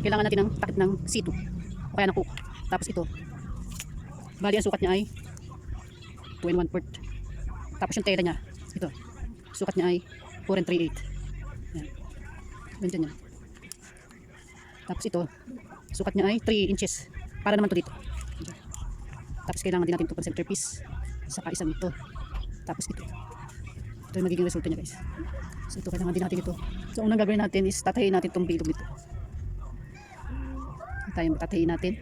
kailangan natin ng takip ng C2 o kaya ng hook. Tapos ito, bali ang sukat niya ay 2 and 1/4. Tapos yung tela niya, ito, sukat niya ay 4 and 3/8. Yan. Ganyan yan. Tapos ito, sukat niya ay 3 inches. Para naman to dito. Tapos kailangan din natin ito pang centerpiece. Saka isang ito. Tapos ito. Ito yung magiging resulta niya, guys. So ito, kailangan din natin ito. So unang gagawin natin is tatayin natin itong bilog nito. Tatayin natin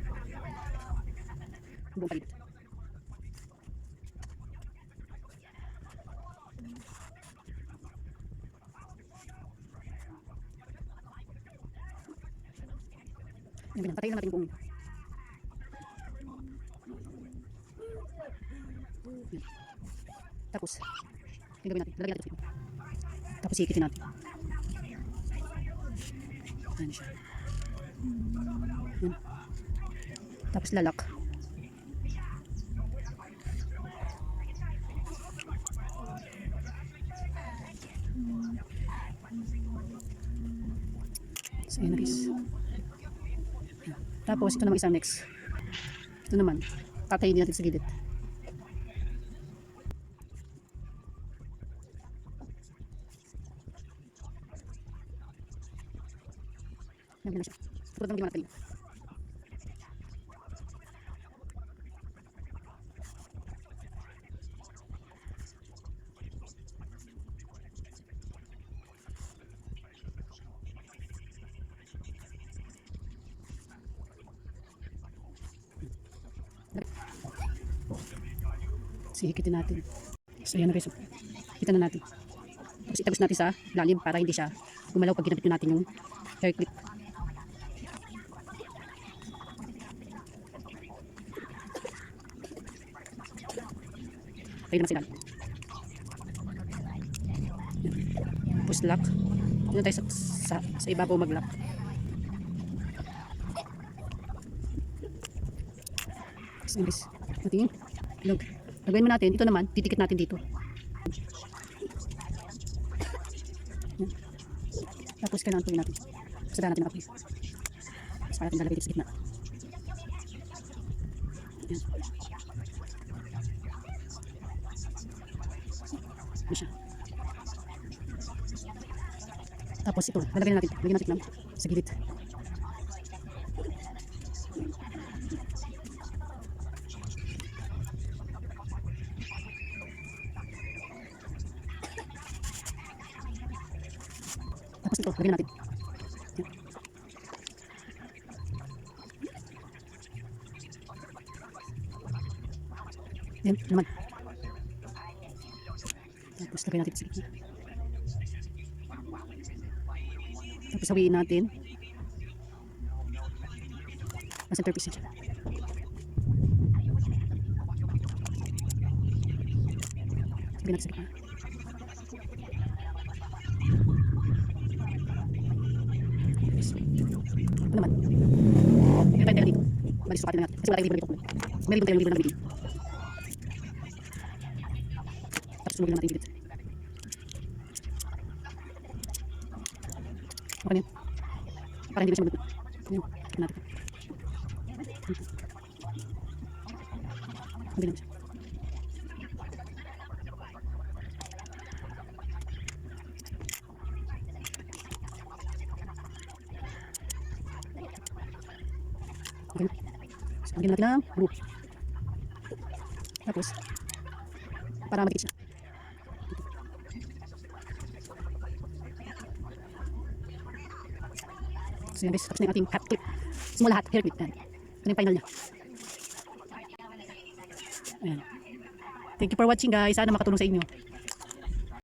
buong paligid. Yan, ganyan. Patayin natin yung buong. Yan. Tapos, yung gawin natin. Lalagyan natin ito. Tapos hikitin natin. Yan siya. Yan. Tapos lalak. So, yan na guys. Tapos ito naman isa next. Ito naman, tatayin din natin sa gilid. Yan na siya. Tulad ng ginawa natin. Hikitin natin. So yan na guys. Kita na natin. Tapos itagos natin sa lalim para hindi siya gumalaw pag ginamit natin yung hair clip. Okay naman sila. Tapos lock. Doon tayo sa ibabaw mag-lock. So guys. Natingin. Log. Lagawin mo natin, ito naman, titikit natin dito. Yan. Tapos kailangan tuloy natin. Kasadahan natin nakapulis. Saka natin lalagay dito sa gitna. Yan. Yan siya. Tapos ito, lalagay natin. Lagyan natin lang sa gilid. Tapos ito, lagyan natin. Yan, naman. Tapos lagyan natin sa gitna. Tapos hawiin natin. Ang centerpiece siya. Lagyan natin sa gitna. Ito naman. Meron tayo dito. Balik sukatin na natin. Kasi wala tayong libro dito. Meron tayong libro na nabili. Tapos sunugin natin yung gilid. Okay na yan. Para hindi na siya magluto. Ayan. Tignan natin. Sabi lang siya. Okay na. So, lagyan natin ng glue. Tapos, para magigit siya. So yan guys, tapos na yung ating hat clip. Small hat, hair clip. Ayan. Ito yung final niya. Ayan. Thank you for watching guys. Sana makatulong sa inyo.